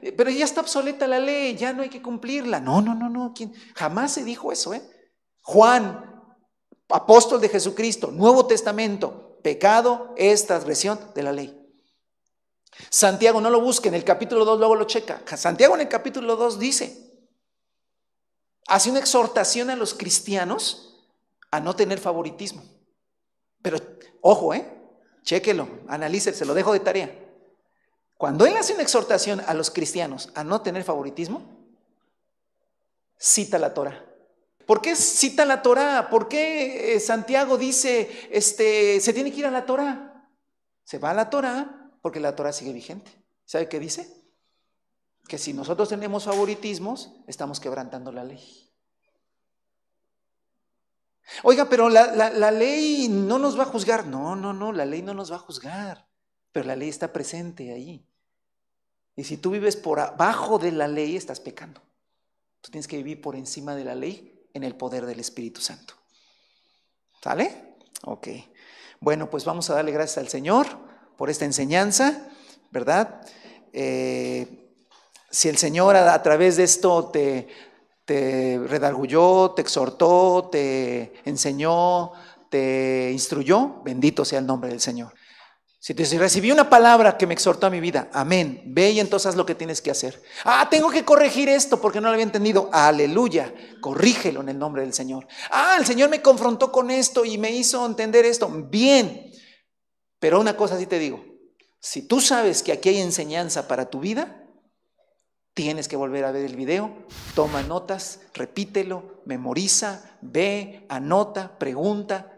está obsoleta la ley, ya no hay que cumplirla. No, jamás se dijo eso, Juan, apóstol de Jesucristo, Nuevo Testamento, pecado es transgresión de la ley. Santiago, no lo busquen, en el capítulo 2 luego lo checa. Santiago en el capítulo 2 dice, hace una exhortación a los cristianos a no tener favoritismo. Pero, ojo, chéquelo, analícelo, se lo dejo de tarea. Cuando él hace una exhortación a los cristianos a no tener favoritismo, cita la Torá. ¿Por qué cita la Torá? ¿Por qué Santiago dice, se tiene que ir a la Torá? Se va a la Torá porque la Torá sigue vigente. ¿Sabe qué dice? Que si nosotros tenemos favoritismos, estamos quebrantando la ley. Oiga, pero la ley no nos va a juzgar. No, la ley no nos va a juzgar, pero la ley está presente ahí. Y si tú vives por abajo de la ley, estás pecando. Tú tienes que vivir por encima de la ley en el poder del Espíritu Santo. ¿Sale? Ok. Bueno, pues vamos a darle gracias al Señor por esta enseñanza, ¿verdad? Si el Señor a través de esto te redarguyó, te exhortó, te enseñó, te instruyó, bendito sea el nombre del Señor. Si recibí una palabra que me exhortó a mi vida, amén, ve y entonces haz lo que tienes que hacer. Tengo que corregir esto porque no lo había entendido. Aleluya, corrígelo en el nombre del Señor. El Señor me confrontó con esto y me hizo entender esto. Bien, pero una cosa sí te digo, si tú sabes que aquí hay enseñanza para tu vida, tienes que volver a ver el video, toma notas, repítelo, memoriza, ve, anota, pregunta,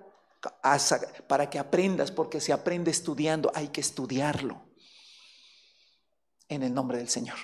para que aprendas, porque se aprende estudiando, hay que estudiarlo. En el nombre del Señor.